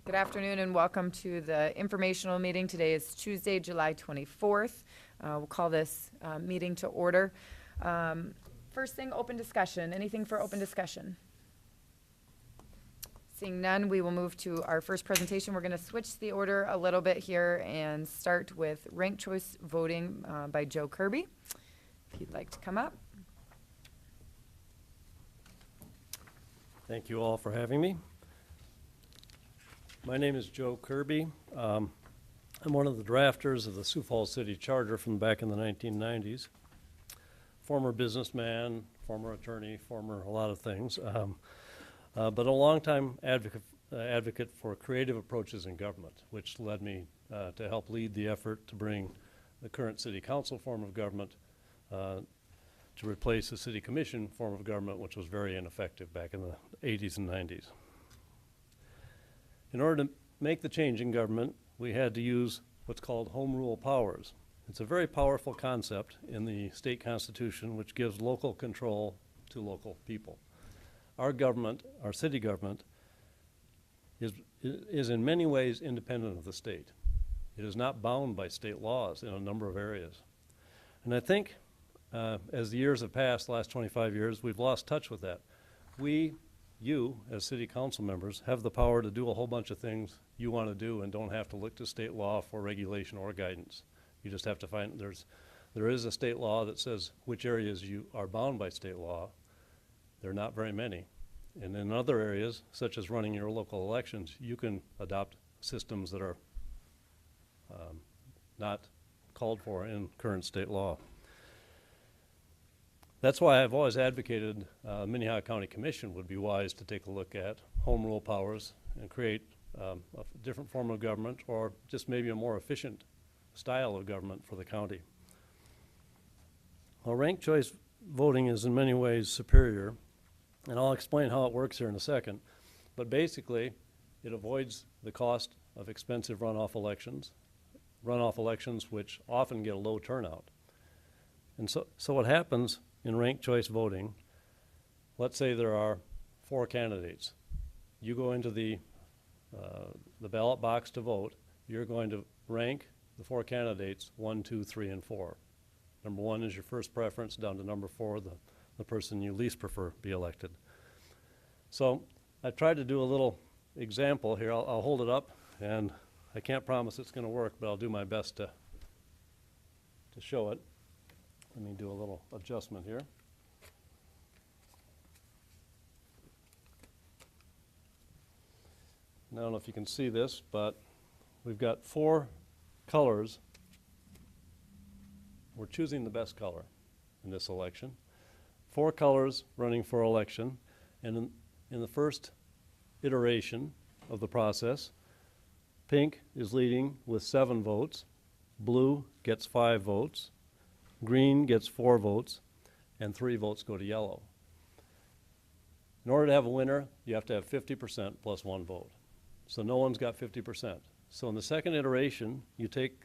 Good afternoon and welcome to the informational meeting. Today is Tuesday, July 24th. We'll call this meeting to order. First thing, open discussion. Anything for open discussion? Seeing none, we will move to our first presentation. We're going to switch the order a little bit here and start with ranked choice voting by Joe Kirby. If you'd like to come up. Thank you all for having me. My name is Joe Kirby. I'm one of the drafters of the Sioux Falls City Charter from back in the 1990s. Former businessman, former attorney, former a lot of things, but a longtime advocate for creative approaches in government, which led me to help lead the effort to bring the current city council form of government to replace the city commission form of government, which was very ineffective back in the 80s and 90s. In order to make the change in government, we had to use what's called home rule powers. It's a very powerful concept in the state constitution, which gives local control to local people. Our government, our city government, is in many ways independent of the state. It is not bound by state laws in a number of areas. And I think as the years have passed, the last 25 years, we've lost touch with that. You, as city council members, have the power to do a whole bunch of things you want to do and don't have to look to state law for regulation or guidance. You just have to find, there is a state law that says which areas you are bound by state law. There are not very many. And in other areas, such as running your local elections, you can adopt systems that are not called for in current state law. That's why I've always advocated Minnehaha County Commission would be wise to take a look at home rule powers and create a different form of government, or just maybe a more efficient style of government for the county. Well, ranked choice voting is in many ways superior, and I'll explain how it works here in a second. But basically, it avoids the cost of expensive runoff elections which often get a low turnout. And so what happens in ranked choice voting, let's say there are 4 candidates. You go into the ballot box to vote. You're going to rank the 4 candidates 1, 2, 3, and 4. Number 1 is your first preference, down to number 4, the person you least prefer be elected. So I tried to do a little example here. I'll hold it up, and I can't promise it's going to work, but I'll do my best to show it. Let me do a little adjustment here. I don't know if you can see this, but we've got 4 colors. We're choosing the best color in this election. 4 colors running for election, and in the first iteration of the process, pink is leading with 7 votes, blue gets 5 votes, green gets 4 votes, and 3 votes go to yellow. In order to have a winner, you have to have 50% plus 1 vote. So no one's got 50%. So in the second iteration, you take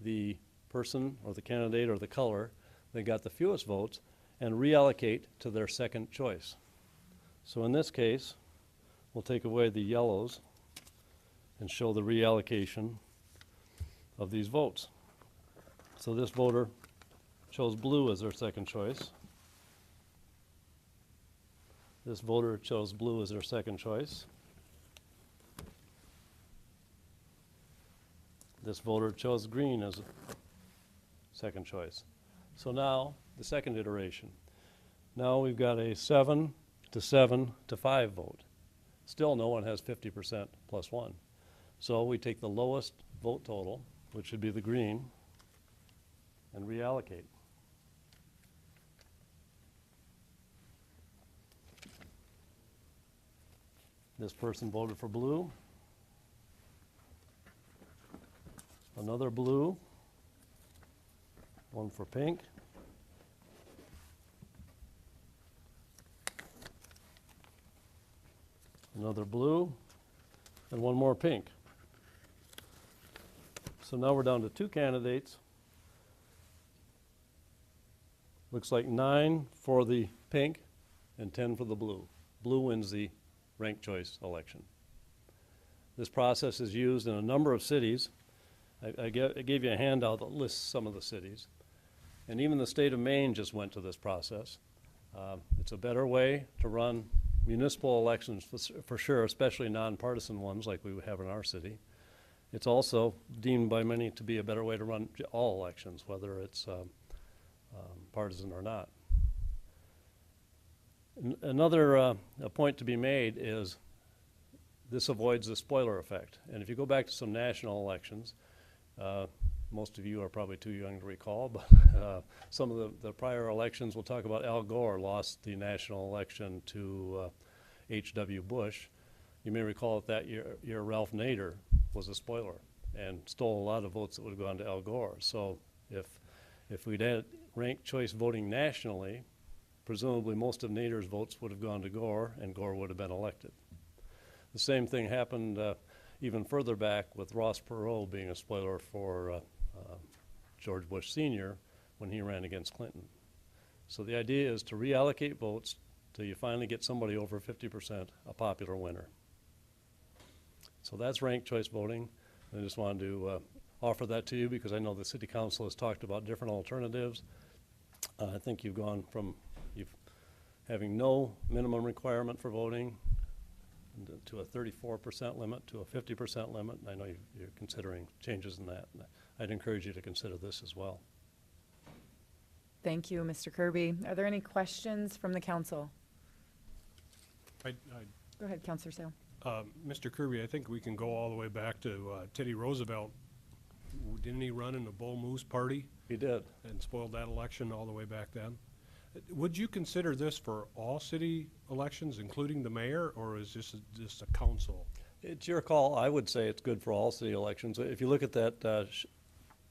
the person or the candidate or the color that got the fewest votes and reallocate to their second choice. So in this case, we'll take away the yellows and show the reallocation of these votes. So this voter chose blue as their second choice. This voter chose blue as their second choice. This voter chose green as a second choice. So now, the second iteration. Now we've got a 7 to 7 to 5 vote. Still no one has 50% plus 1. So we take the lowest vote total, which would be the green, and reallocate. This person voted for blue. Another blue. One for pink. Another blue. And one more pink. So now we're down to 2 candidates. Looks like 9 for the pink and 10 for the blue. Blue wins the ranked choice election. This process is used in a number of cities. I gave you a handout that lists some of the cities. And even the state of Maine just went to this process. It's a better way to run municipal elections for sure, especially nonpartisan ones like we have in our city. It's also deemed by many to be a better way to run all elections, whether it's partisan or not. Another point to be made is this avoids the spoiler effect. And if you go back to some national elections, most of you are probably too young to recall, but some of the prior elections, we'll talk about Al Gore lost the national election to H.W. Bush. You may recall that year Ralph Nader was a spoiler and stole a lot of votes that would have gone to Al Gore. So if we'd had ranked choice voting nationally, presumably most of Nader's votes would have gone to Gore, and Gore would have been elected. The same thing happened even further back with Ross Perot being a spoiler for George Bush Sr. when he ran against Clinton. So the idea is to reallocate votes till you finally get somebody over 50%, a popular winner. So that's ranked choice voting. I just wanted to offer that to you because I know the City Council has talked about different alternatives. I think you've gone from having no minimum requirement for voting to a 34% limit to a 50% limit. I know you're considering changes in that. I'd encourage you to consider this as well. Thank you, Mr. Kirby. Are there any questions from the council? Go ahead, Councilor Sale. Mr. Kirby, I think we can go all the way back to Teddy Roosevelt. Didn't he run in the Bull Moose Party? He did. And spoiled that election all the way back then. Would you consider this for all city elections, including the mayor, or is this just a council? It's your call. I would say it's good for all city elections. If you look at that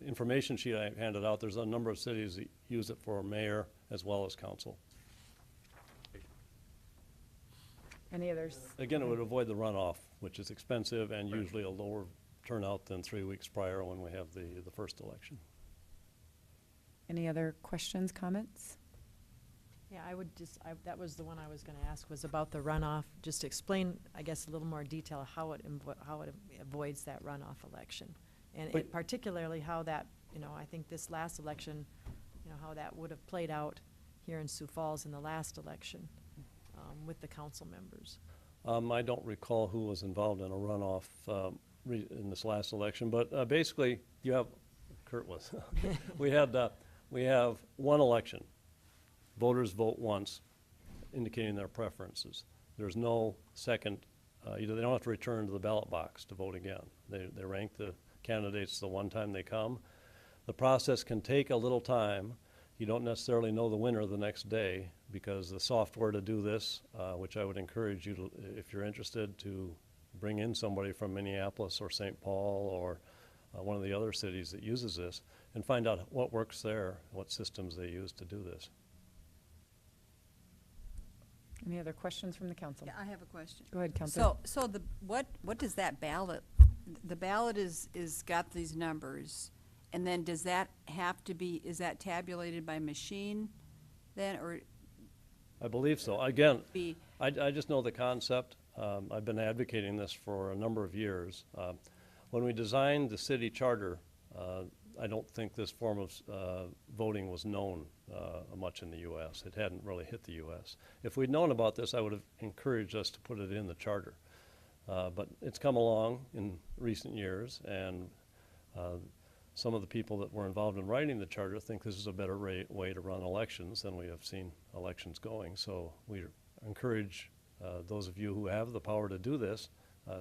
information sheet I handed out, there's a number of cities that use it for mayor as well as council. Any others? Again, it would avoid the runoff, which is expensive and usually a lower turnout than 3 weeks prior when we have the first election. Any other questions, comments? Yeah, that was the one I was going to ask, was about the runoff. Just explain, I guess, a little more detail how it avoids that runoff election. And particularly how that, I think this last election, how that would have played out here in Sioux Falls in the last election with the council members. I don't recall who was involved in a runoff in this last election, but basically you have, Kurt was, we have one election. Voters vote once, indicating their preferences. There's no second, either they don't have to return to the ballot box to vote again. They rank the candidates the one time they come. The process can take a little time. You don't necessarily know the winner the next day because the software to do this, which I would encourage you to, if you're interested, to bring in somebody from Minneapolis or St. Paul or one of the other cities that uses this and find out what works there, what systems they use to do this. Any other questions from the council? Yeah, I have a question. Go ahead, Councilor. So what does that ballot? The ballot is got these numbers, and then does that have to be? Is that tabulated by machine, then, or? I believe so. Again, I just know the concept. I've been advocating this for a number of years. When we designed the city charter, I don't think this form of voting was known much in the U.S. It hadn't really hit the U.S. If we'd known about this, I would have encouraged us to put it in the charter. But it's come along in recent years, and some of the people that were involved in writing the charter think this is a better way to run elections than we have seen elections going. So we encourage those of you who have the power to do this,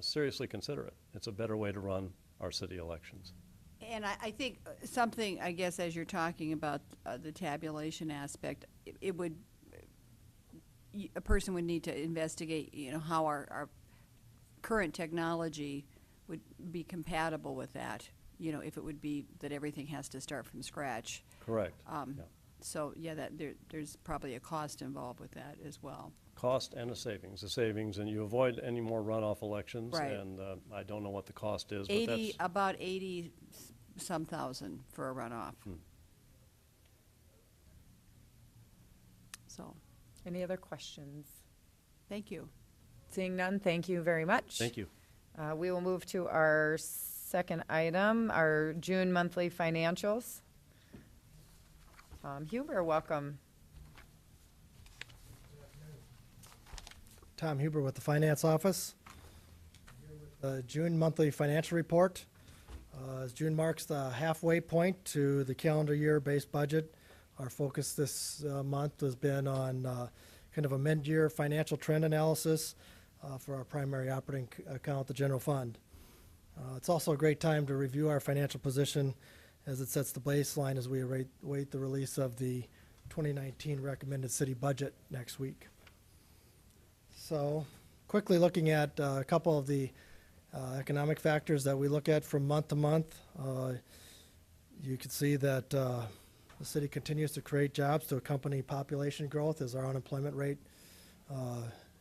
seriously consider it. It's a better way to run our city elections. And I think something, I guess, as you're talking about the tabulation aspect, it would, a person would need to investigate, how our current technology would be compatible with that, if it would be that everything has to start from scratch. Correct. Yeah. So, yeah, there's probably a cost involved with that as well. Cost and a savings, and you avoid any more runoff elections. Right. And I don't know what the cost is, but that's about 80-some thousand for a runoff. So, Any other questions? thank you. Seeing none, thank you very much. Thank you. We will move to our second item, our June monthly financials. Tom Huber, welcome. Tom Huber with the Finance Office. Here with the June monthly financial report. As June marks the halfway point to the calendar year-based budget, our focus this month has been on kind of a mid-year financial trend analysis for our primary operating account, the general fund. It's also a great time to review our financial position as it sets the baseline as we await the release of the 2019 recommended city budget next week. So, quickly looking at a couple of the economic factors that we look at from month to month, you can see that the city continues to create jobs to accompany population growth as our unemployment rate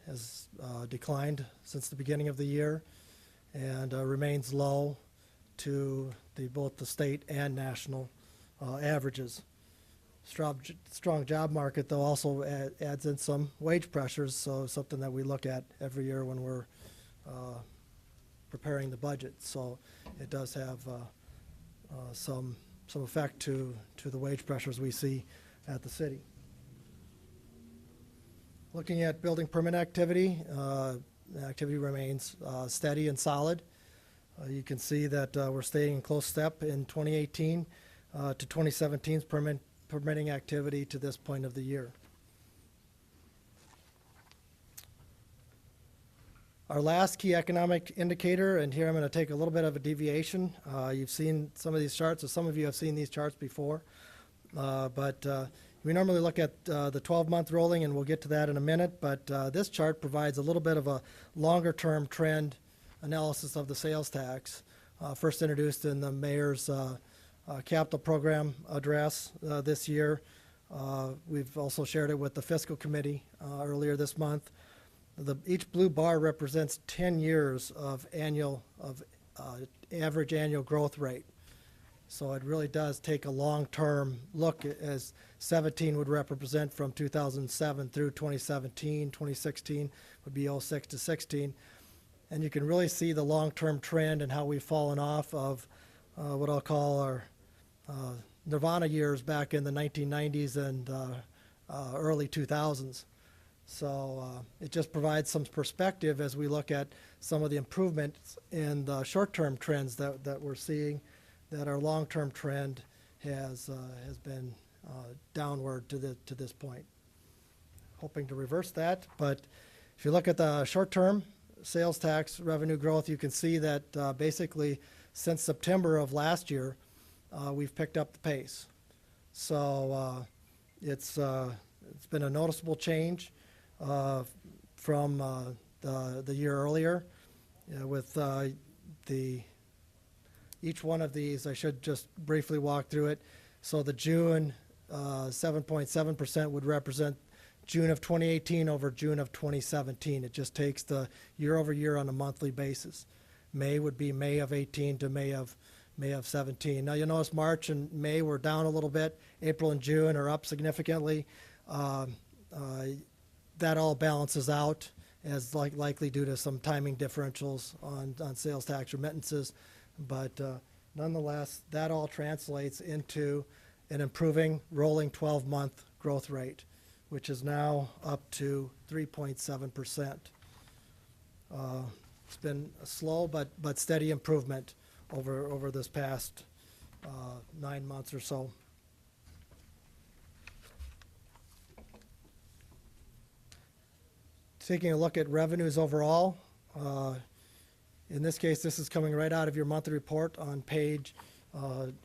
has declined since the beginning of the year and remains low to both the state and national averages. Strong job market, though, also adds in some wage pressures, so something that we look at every year when we're preparing the budget. So it does have some effect to the wage pressures we see at the city. Looking at building permit activity, activity remains steady and solid. You can see that we're staying in close step in 2018 to 2017's permitting activity to this point of the year. Our last key economic indicator, and here I'm going to take a little bit of a deviation. You've seen some of these charts, or some of you have seen these charts before, but we normally look at the 12-month rolling, and we'll get to that in a minute, but this chart provides a little bit of a longer-term trend analysis of the sales tax, first introduced in the mayor's capital program address this year. We've also shared it with the fiscal committee earlier this month. Each blue bar represents 10 years of average annual growth rate. So it really does take a long-term look, as 17 would represent from 2007 through 2017. 2016 would be 06 to 16. And you can really see the long-term trend and how we've fallen off of what I'll call our Nirvana years back in the 1990s and early 2000s. So it just provides some perspective as we look at some of the improvements in the short-term trends that we're seeing, that our long-term trend has been downward to this point. Hoping to reverse that, but if you look at the short-term sales tax revenue growth, you can see that basically since September of last year, we've picked up the pace. So it's been a noticeable change from the year earlier. With each one of these, I should just briefly walk through it. So the June 7.7% would represent June of 2018 over June of 2017. It just takes the year over year on a monthly basis. May would be May of 18 to May of 17. Now you'll notice March and May were down a little bit. April and June are up significantly. That all balances out as likely due to some timing differentials on sales tax remittances. But nonetheless, that all translates into an improving rolling 12-month growth rate, which is now up to 3.7%. It's been a slow but steady improvement over this past 9 months or so. Taking a look at revenues overall, in this case, this is coming right out of your monthly report on page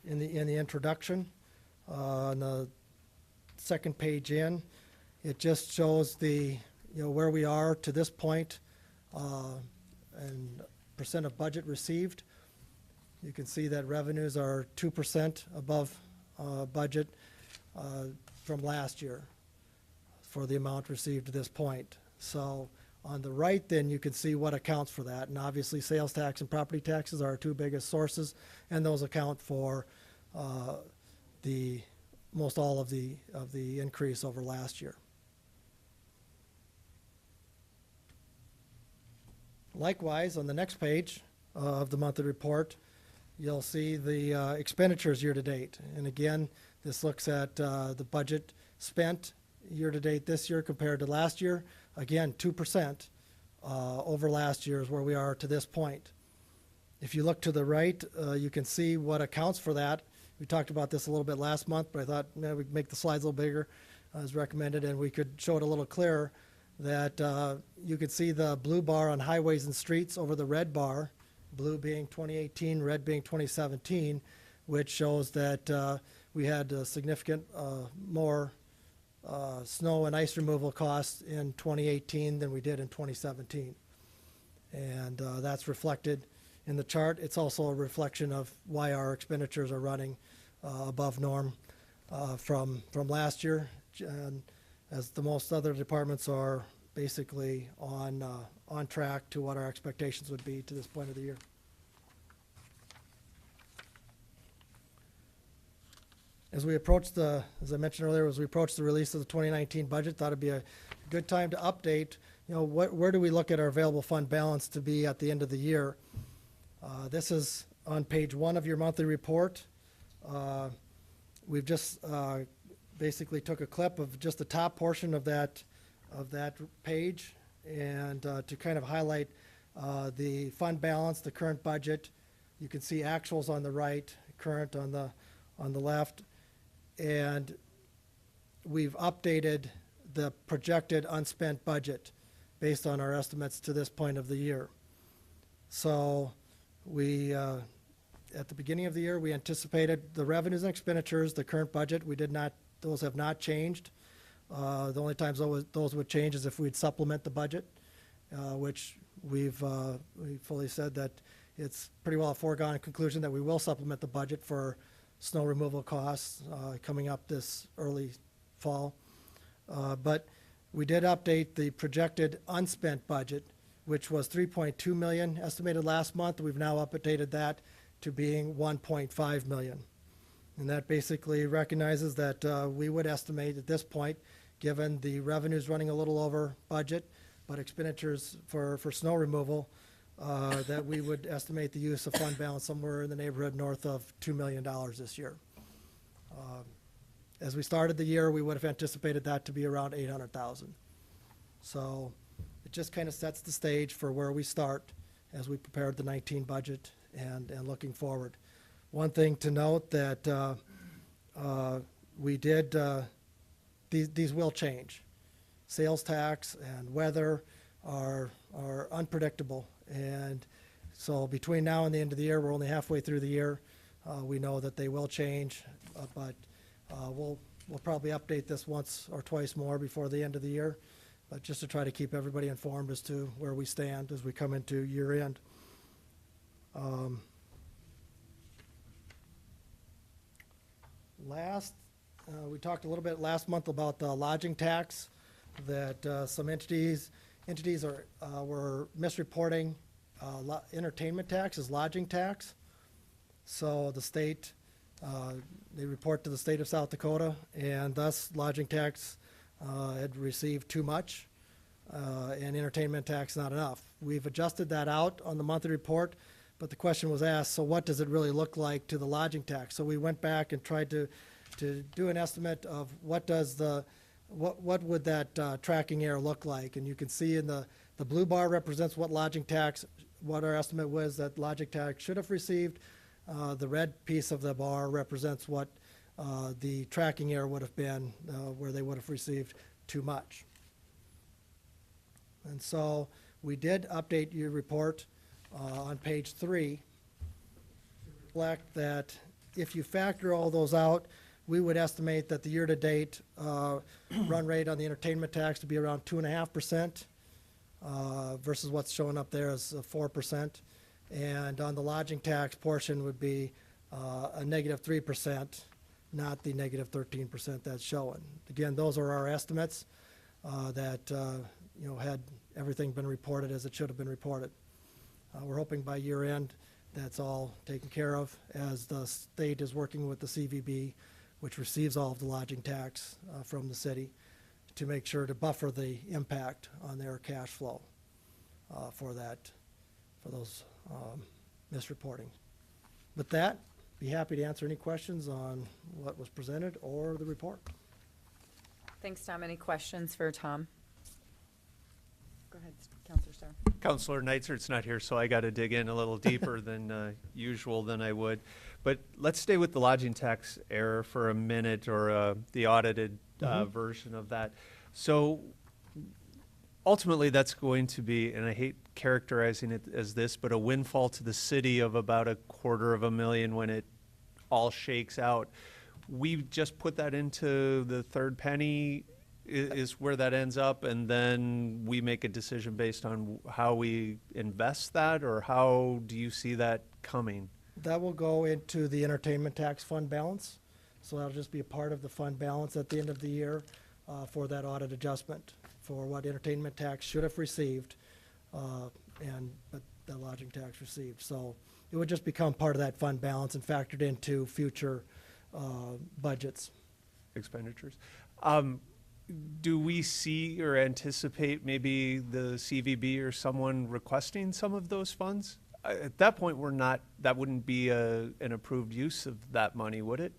in the introduction. On the second page in, it just shows where we are to this point and percent of budget received. You can see that revenues are 2% above budget from last year for the amount received to this point. So on the right, then, you can see what accounts for that. And obviously, sales tax and property taxes are our two biggest sources, and those account for most all of the increase over last year. Likewise, on the next page of the monthly report, you'll see the expenditures year-to-date. And again, this looks at the budget spent year-to-date this year compared to last year. Again, 2% over last year is where we are to this point. If you look to the right, you can see what accounts for that. We talked about this a little bit last month, but I thought maybe we'd make the slides a little bigger as recommended, and we could show it a little clearer, that you could see the blue bar on highways and streets over the red bar, blue being 2018, red being 2017, which shows that we had significant more snow and ice removal costs in 2018 than we did in 2017. And that's reflected in the chart. It's also a reflection of why our expenditures are running above norm from last year, and as the most other departments are basically on track to what our expectations would be to this point of the year. As we approach as I mentioned earlier, as we approach the release of the 2019 budget, thought it'd be a good time to update, where do we look at our available fund balance to be at the end of the year? This is on page 1 of your monthly report. We've just basically took a clip of just the top portion of that page, and to kind of highlight the fund balance, the current budget. You can see actuals on the right, current on the left, and we've updated the projected unspent budget based on our estimates to this point of the year. So we, at the beginning of the year, we anticipated the revenues and expenditures, the current budget. Those have not changed. The only times those would change is if we'd supplement the budget, which we've fully said that it's pretty well a foregone conclusion that we will supplement the budget for snow removal costs coming up this early fall. But we did update the projected unspent budget, which was $3.2 million estimated last month. We've now updated that to being $1.5 million. And that basically recognizes that we would estimate at this point, given the revenues running a little over budget, but expenditures for snow removal, that we would estimate the use of fund balance somewhere in the neighborhood north of $2 million this year. As we started the year, we would have anticipated that to be around $800,000. So it just kind of sets the stage for where we start as we prepared the 19 budget and looking forward. One thing to note that we did, these will change. Sales tax and weather are unpredictable, and so between now and the end of the year, we're only halfway through the year. We know that they will change, but we'll probably update this once or twice more before the end of the year, but just to try to keep everybody informed as to where we stand as we come into year end. We talked a little bit last month about the lodging tax, that some entities were misreporting entertainment tax as lodging tax. So the state, they report to the state of South Dakota, and thus lodging tax had received too much, and entertainment tax not enough. We've adjusted that out on the monthly report, but the question was asked, so what does it really look like to the lodging tax? So we went back and tried to do an estimate of what would that tracking error look like. And you can see in the blue bar represents what our estimate was that lodging tax should have received. The red piece of the bar represents what the tracking error would have been, where they would have received too much. And so we did update your report on page 3 to reflect that if you factor all those out, we would estimate that the year-to-date run rate on the entertainment tax to be around 2.5%, versus what's showing up there as 4%. And on the lodging tax portion would be a -3%, not the -13% that's showing. Again, those are our estimates that had everything been reported as it should have been reported. We're hoping by year end that's all taken care of, as the state is working with the CVB, which receives all of the lodging tax from the city, to make sure to buffer the impact on their cash flow for that misreporting. With that, be happy to answer any questions on what was presented or the report. Thanks, Tom. Any questions for Tom? Go ahead, Counselor Starr. Counselor Neitzert's not here, so I got to dig in a little deeper than usual than I would. But let's stay with the lodging tax error for a minute, or the audited version of that. So ultimately, that's going to be, and I hate characterizing it as this, but a windfall to the city of about $250,000 when it all shakes out. We just put that into the third penny is where that ends up, and then we make a decision based on how we invest that, or how do you see that coming? That will go into the entertainment tax fund balance. So that'll just be a part of the fund balance at the end of the year for that audit adjustment for what entertainment tax should have received, but the lodging tax received. So it would just become part of that fund balance and factored into future budgets. Expenditures. Do we see or anticipate maybe the CVB or someone requesting some of those funds? At that point, that wouldn't be an approved use of that money, would it?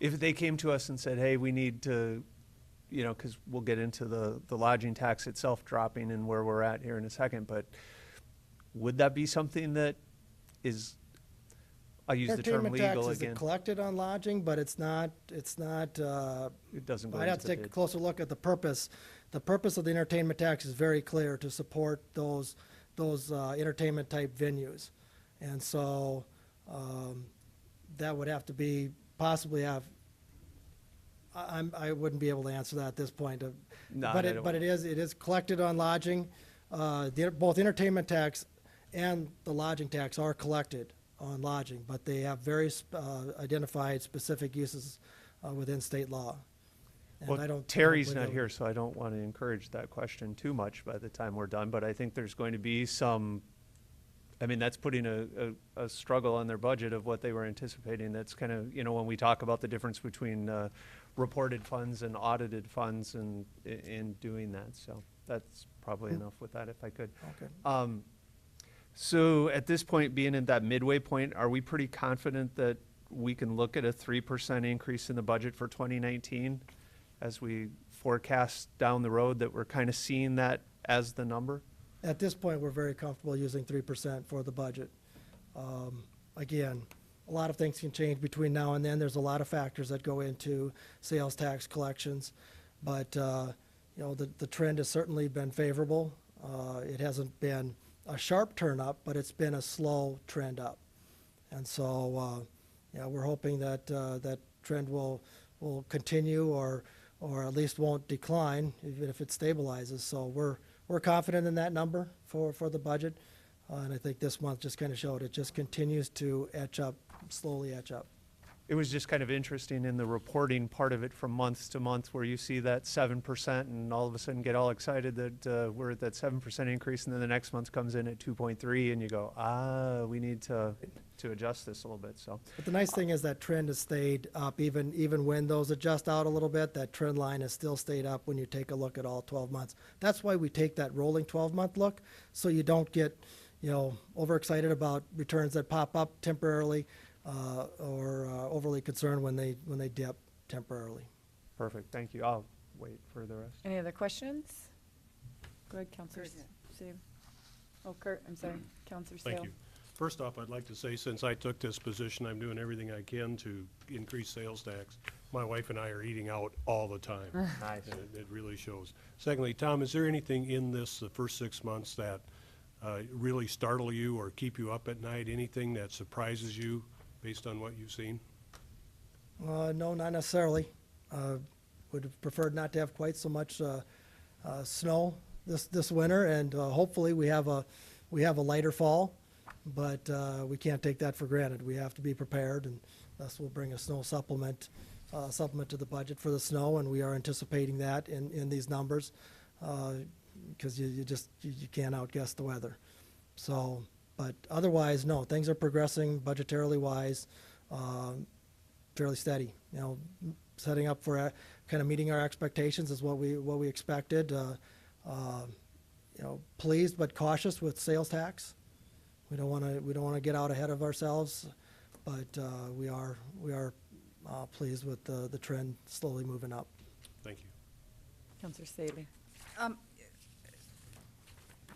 If they came to us and said, hey, we need to, because we'll get into the lodging tax itself dropping and where we're at here in a second, but would that be something that is, I'll use the term legal Entertainment tax again. is collected on lodging, but it's not, It doesn't go I'd into have to the take a bid. closer look at the purpose. The purpose of the entertainment tax is very clear, to support those entertainment type venues. And so, that would have to be, possibly have, I wouldn't be able to answer that at this point. No, But I don't- it is collected on lodging. Both entertainment tax and the lodging tax are collected on lodging, but they have very identified specific uses within state law. And I Well, don't- Terry's I not don't- here, so I don't want to encourage that question too much by the time we're done, but I think there's going to be some, that's putting a struggle on their budget of what they were anticipating. That's kind of, when we talk about the difference between reported funds and audited funds and in doing that. So that's probably enough with that, if I could. Okay. So at this point, being at that midway point, are we pretty confident that we can look at a 3% increase in the budget for 2019 as we forecast down the road, that we're kind of seeing that as the number? At this point, we're very comfortable using 3% for the budget. Again, a lot of things can change between now and then. There's a lot of factors that go into sales tax collections, but the trend has certainly been favorable. It hasn't been a sharp turn up, but it's been a slow trend up. And so, we're hoping that that trend will continue, or at least won't decline, even if it stabilizes. So we're confident in that number for the budget. And I think this month just kind of showed it just continues to slowly etch up. It was just kind of interesting in the reporting part of it from month to month, where you see that 7% and all of a sudden get all excited that we're at that 7% increase, and then the next month comes in at 2.3, and you go, we need to adjust this a little bit. So But the nice thing is that trend has stayed up, even when those adjust out a little bit, that trend line has still stayed up when you take a look at all 12 months. That's why we take that rolling 12-month look, so you don't get, overexcited about returns that pop up temporarily, or overly concerned when they dip temporarily. perfect, thank you. I'll wait for the rest. Any other questions? Go ahead, Counselor Sue. Oh, Kurt, I'm sorry, Counselor Sale. Thank you. First off, I'd like to say, since I took this position, I'm doing everything I can to increase sales tax. My wife and I are eating out all the time. Nice. And it really shows. Secondly, Tom, is there anything in this, the first 6 months, that really startle you or keep you up at night? Anything that surprises you based on what you've seen? No, not necessarily. Would have preferred not to have quite so much snow this winter, and hopefully we have a lighter fall, but we can't take that for granted. We have to be prepared, and thus we'll bring a snow supplement to the budget for the snow, and we are anticipating that in these numbers, because you can't outguess the weather. So, but otherwise, no, things are progressing budgetarily wise, fairly steady. Setting up for kind of meeting our expectations is what we expected. pleased but cautious with sales tax. We don't want to get out ahead of ourselves, but we are pleased with the trend slowly moving up. Thank you. Counselor Staley.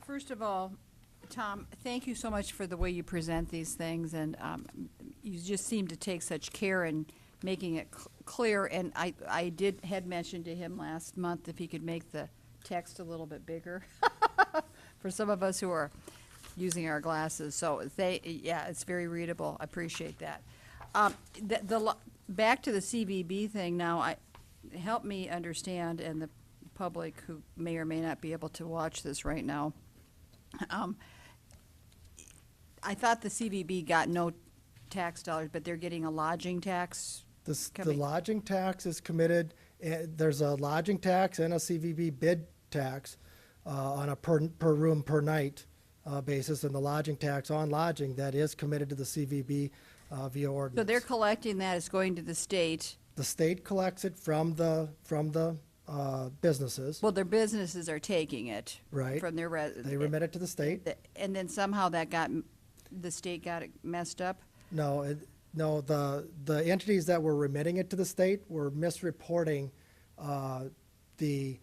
First of all, Tom, thank you so much for the way you present these things, and you just seem to take such care in making it clear. And I had mentioned to him last month if he could make the text a little bit bigger for some of us who are using our glasses. So yeah, it's very readable. I appreciate that. Back to the CVB thing now. Help me understand, and the public who may or may not be able to watch this right now. I thought the CVB got no tax dollars, but they're getting a lodging tax. The coming. lodging tax is committed. There's a lodging tax and a CVB bid tax on a per room per night basis, and the lodging tax on lodging that is committed to the CVB via ordinance. So they're collecting that, it's going to the state. The state collects it from the businesses. Well, their businesses are taking it. Right. From their They remit it to the state. And then somehow the state got it messed up? No, the entities that were remitting it to the state were misreporting the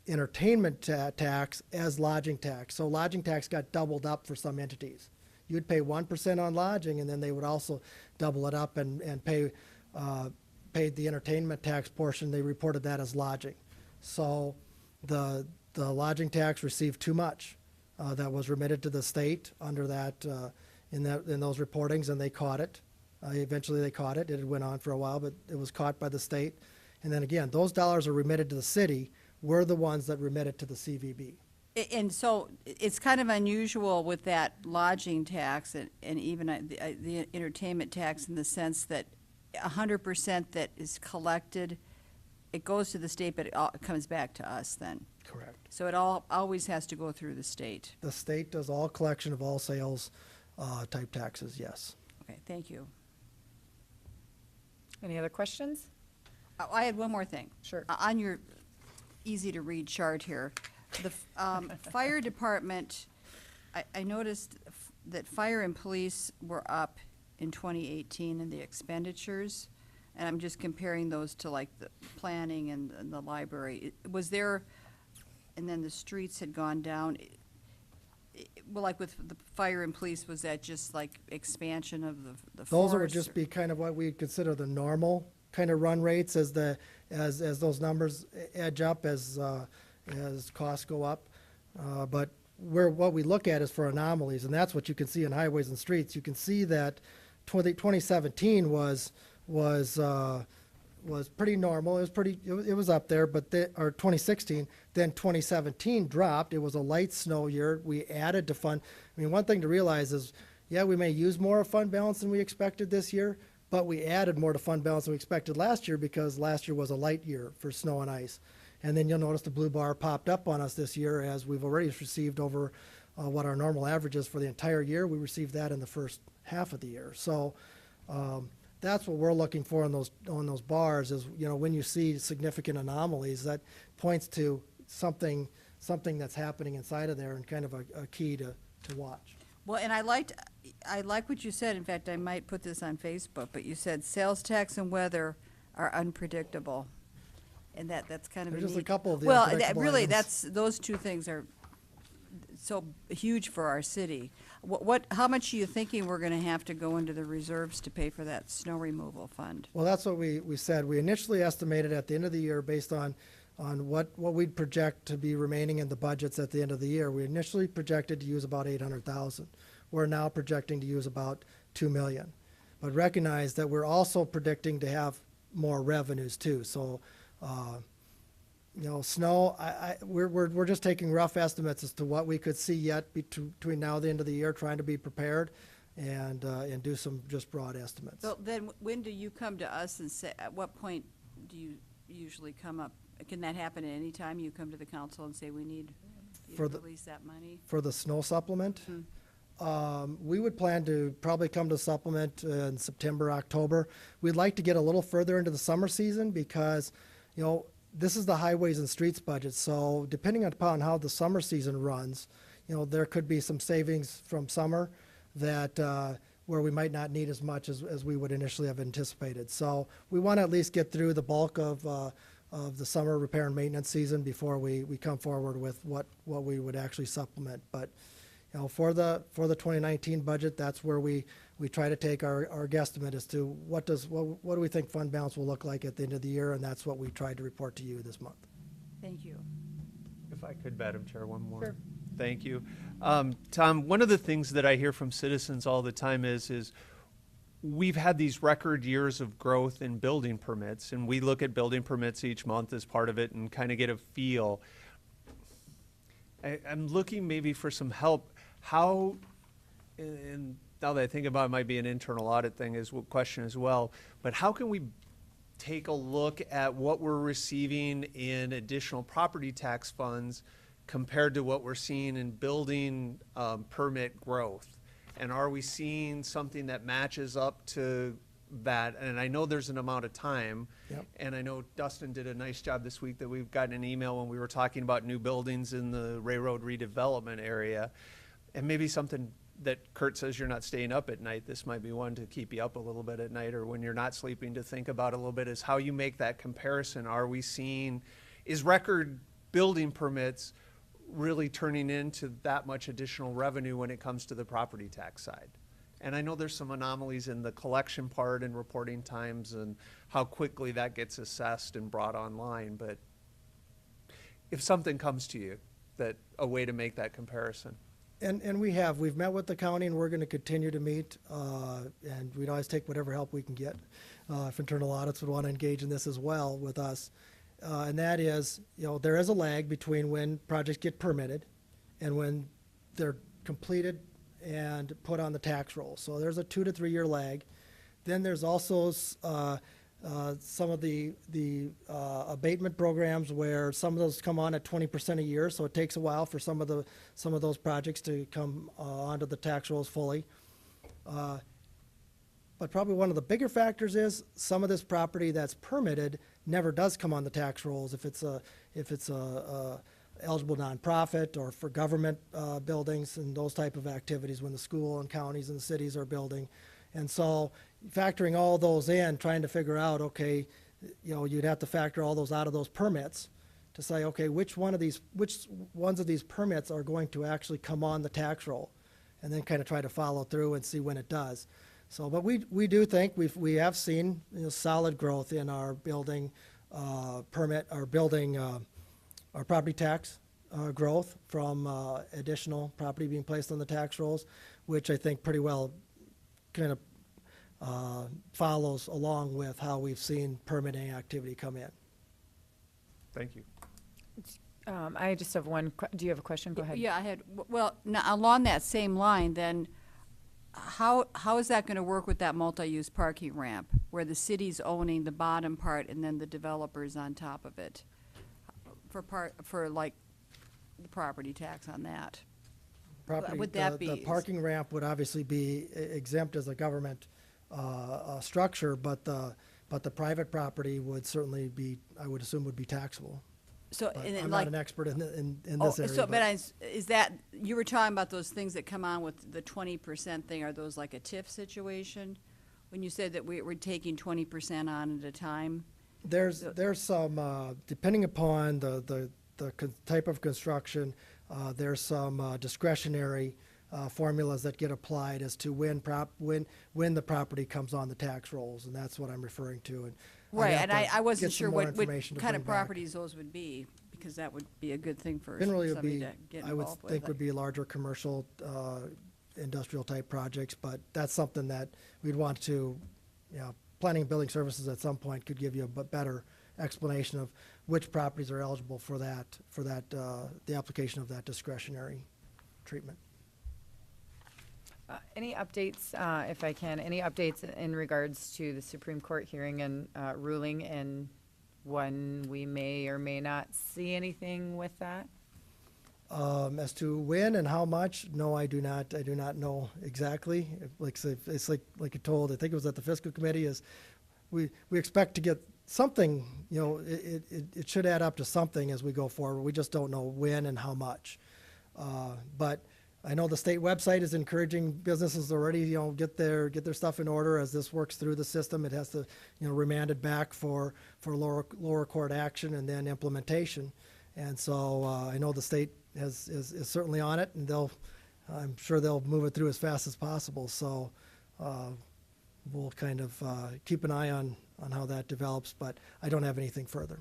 entertainment tax as lodging tax. So lodging tax got doubled up for some entities. You'd pay 1% on lodging, and then they would also double it up and paid the entertainment tax portion. They reported that as lodging. So the lodging tax received too much. That was remitted to the state under that in those reportings, and they caught it. Eventually, they caught it. It went on for a while, but it was caught by the state. And then again, those dollars are remitted to the city. We're the ones that remit it to the CVB. And so it's kind of unusual with that lodging tax and even the entertainment tax in the sense that 100% that is collected, it goes to the state, but it comes back to us then. Correct. So it always has to go through the state. The state does all collection of all sales type taxes, yes. Okay, thank you. Any other questions? I had one more thing. Sure. On your easy-to-read chart here, the fire department, I noticed that fire and police were up in 2018 in the expenditures, and I'm just comparing those to like the planning and the library. Was there, and then the streets had gone down. Well, like with the fire and police, was that just like expansion of the force? Those would just be kind of what we consider the normal kind of run rates as those numbers edge up as costs go up. But what we look at is for anomalies, and that's what you can see in highways and streets. You can see that 2017 was pretty normal. It was up there, but or 2016. Then 2017 dropped. It was a light snow year. We added to fund. I mean, one thing to realize is, yeah, we may use more of fund balance than we expected this year, but we added more to fund balance than we expected last year because last year was a light year for snow and ice. And then you'll notice the blue bar popped up on us this year as we've already received over what our normal average is for the entire year. We received that in the first half of the year. So that's what we're looking for on those bars is, when you see significant anomalies, that points to something that's happening inside of there and kind of a key to watch. Well, and I like what you said. In fact, I might put this on Facebook, but you said sales tax and weather are unpredictable. And that's kind of There's just a neat. couple of the Well, unpredictable really, items. those two things are so huge for our city. How much are you thinking we're going to have to go into the reserves to pay for that snow removal fund? Well, that's what we said. We initially estimated at the end of the year based on what we'd project to be remaining in the budgets at the end of the year. We initially projected to use about $800,000. We're now projecting to use about $2 million. But recognize that we're also predicting to have more revenues too. So, snow, we're just taking rough estimates as to what we could see yet between now and the end of the year, trying to be prepared and do some just broad estimates. So then when do you come to us and say, at what point do you usually come up? Can that happen at any time? You come to the council and say, we need you to release that money? For the snow supplement? Hmm. We would plan to probably come to supplement in September, October. We'd like to get a little further into the summer season because, this is the highways and streets budget, so depending upon how the summer season runs, there could be some savings from summer that, where we might not need as much as we would initially have anticipated. So we want to at least get through the bulk of the summer repair and maintenance season before we come forward with what we would actually supplement. But, for the 2019 budget, that's where we try to take our guesstimate as to what do we think fund balance will look like at the end of the year, and that's what we tried to report to you this month. Thank you. If I could, Madam Chair, one more. Sure. Thank you. Tom, one of the things that I hear from citizens all the time is we've had these record years of growth in building permits, and we look at building permits each month as part of it and kind of get a feel. I'm looking maybe for some help. How, and now that I think about it, might be an internal audit thing as question as well, but how can we take a look at what we're receiving in additional property tax funds compared to what we're seeing in building permit growth? And are we seeing something that matches up to that? And I know there's an amount of time. Yep. And I know Dustin did a nice job this week that we've gotten an email when we were talking about new buildings in the railroad redevelopment area. And maybe something that Kurt says you're not staying up at night, this might be one to keep you up a little bit at night, or when you're not sleeping to think about a little bit, is how you make that comparison. Are we seeing, is record building permits really turning into that much additional revenue when it comes to the property tax side? And I know there's some anomalies in the collection part and reporting times and how quickly that gets assessed and brought online, but if something comes to you, that a way to make that comparison. And we've met with the county, and we're going to continue to meet, and we'd always take whatever help we can get. If internal audits would want to engage in this as well with us. And that is, there is a lag between when projects get permitted and when they're completed and put on the tax roll. So there's a 2 to 3 year lag. Then there's also some of the abatement programs where some of those come on at 20% a year, so it takes a while for some of those projects to come onto the tax rolls fully. But probably one of the bigger factors is some of this property that's permitted never does come on the tax rolls if it's a eligible nonprofit or for government buildings and those type of activities when the school and counties and the cities are building. And so factoring all those in, trying to figure out, okay, you'd have to factor all those out of those permits to say, okay, which ones of these permits are going to actually come on the tax roll, and then kind of try to follow through and see when it does. So, but we do think we have seen solid growth in our building permit, our building, our property tax growth from additional property being placed on the tax rolls, which I think pretty well kind of follows along with how we've seen permitting activity come in. Thank you. I just have one. Do you have a question? Go ahead. Yeah, I had, well, now, along that same line, then, how is that going to work with that multi-use parking ramp, where the city's owning the bottom part and then the developer's on top of it, for like the property tax on that? Would that be the parking ramp would obviously be exempt as a government structure, but the private property would certainly be, I would assume, would be taxable. So, But and then, I'm like, not an expert in this area. so, but is that, you were talking about those things that come on with the 20% thing, are those like a TIF situation? When you said that we're taking 20% on at a time? There's some, depending upon the type of construction, there's some discretionary formulas that get applied as to when the property comes on the tax rolls, and that's what I'm referring to. And Right, I'd have and to I wasn't get some sure more what information to kind of bring back. properties those would be, because that would be a good thing for Generally, it would somebody be, to get I would involved with. think would be larger commercial, industrial type projects, but that's something that we'd want to, Planning and Building Services at some point could give you a better explanation of which properties are eligible for that, the application of that discretionary treatment. Any updates, if I can, any updates in regards to the Supreme Court hearing and ruling, and when we may or may not see anything with that? As to when and how much, no, I do not know exactly. It's like you told, I think it was at the fiscal committee, is we expect to get something, it should add up to something as we go forward. We just don't know when and how much. But I know the state website is encouraging businesses already, get their stuff in order as this works through the system. It has to, remand it back for lower court action and then implementation. And so I know the state is certainly on it, and I'm sure they'll move it through as fast as possible. So we'll kind of keep an eye on how that develops, but I don't have anything further.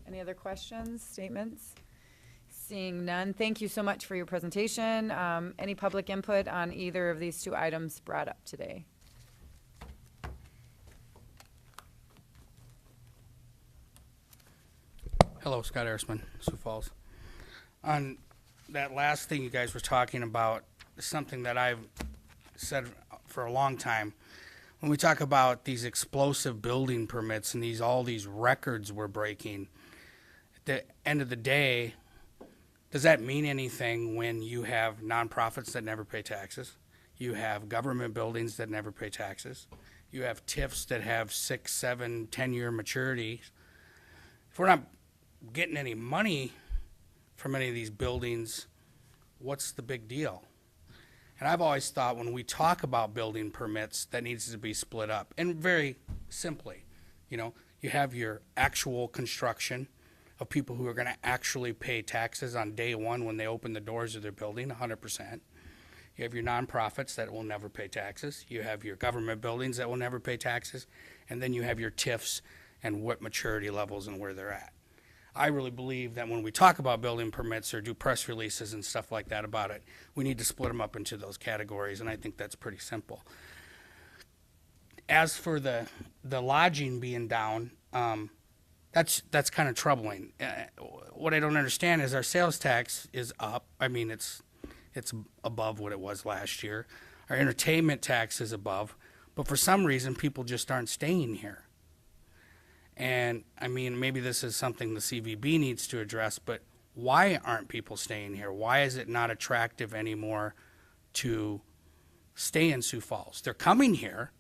Any other questions, statements? Seeing none, thank you so much for your presentation. Any public input on either of these two items brought up today? Hello, Scott Erisman, Sioux Falls. On that last thing you guys were talking about, something that I've said for a long time, when we talk about these explosive building permits and all these records we're breaking, at the end of the day, does that mean anything when you have nonprofits that never pay taxes? You have government buildings that never pay taxes. You have TIFs that have 6, 7, 10-year maturity. If we're not getting any money from any of these buildings, what's the big deal? And I've always thought when we talk about building permits, that needs to be split up. And very simply, you have your actual construction of people who are going to actually pay taxes on day one when they open the doors of their building, 100%. You have your nonprofits that will never pay taxes. You have your government buildings that will never pay taxes. And then you have your TIFs and what maturity levels and where they're at. I really believe that when we talk about building permits or do press releases and stuff like that about it, we need to split them up into those categories, and I think that's pretty simple. As for the lodging being down, that's kind of troubling. What I don't understand is our sales tax is up. I mean, it's above what it was last year. Our entertainment tax is above, but for some reason, people just aren't staying here. And I mean, maybe this is something the CVB needs to address, but why aren't people staying here? Why is it not attractive anymore to stay in Sioux Falls? They're coming here.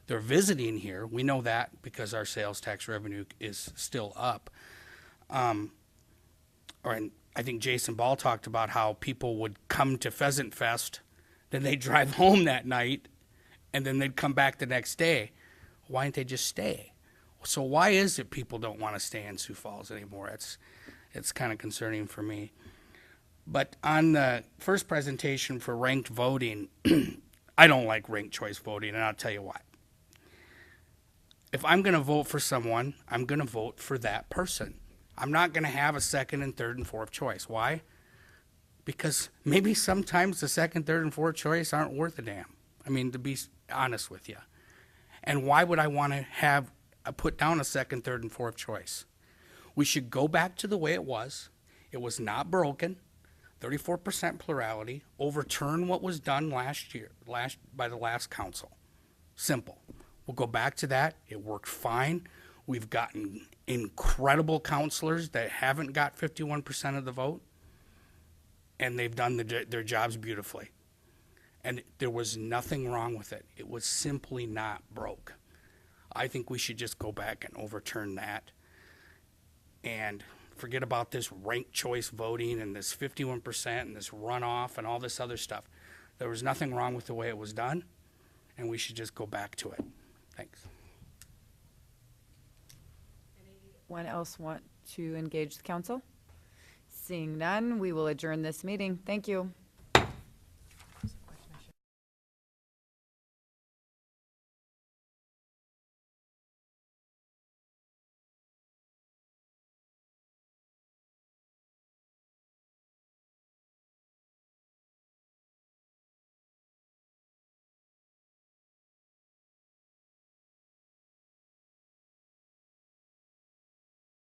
They're visiting here. We know that because our sales tax revenue is still up. And I think Jason Ball talked about how people would come to Pheasant Fest, then they'd drive home that night, and then they'd come back the next day. Why didn't they just stay? So why is it people don't want to stay in Sioux Falls anymore? It's kind of concerning for me. But on the first presentation for ranked voting, I don't like ranked choice voting, and I'll tell you why. If I'm going to vote for someone, I'm going to vote for that person. I'm not going to have a second and third and fourth choice. Why? Because maybe sometimes the second, third, and fourth choice aren't worth a damn. I mean, to be honest with you. And why would I want to put down a second, third, and fourth choice? We should go back to the way it was. It was not broken. 34% plurality. Overturn what was done last year, by the last council. Simple. We'll go back to that. It worked fine. We've gotten incredible counselors that haven't got 51% of the vote, and they've done their jobs beautifully. And there was nothing wrong with it. It was simply not broke. I think we should just go back and overturn that and forget about this ranked choice voting and this 51% and this runoff and all this other stuff. There was nothing wrong with the way it was done, and we should just go back to it. Thanks. Anyone else want to engage the council? Seeing none, we will adjourn this meeting. Thank you.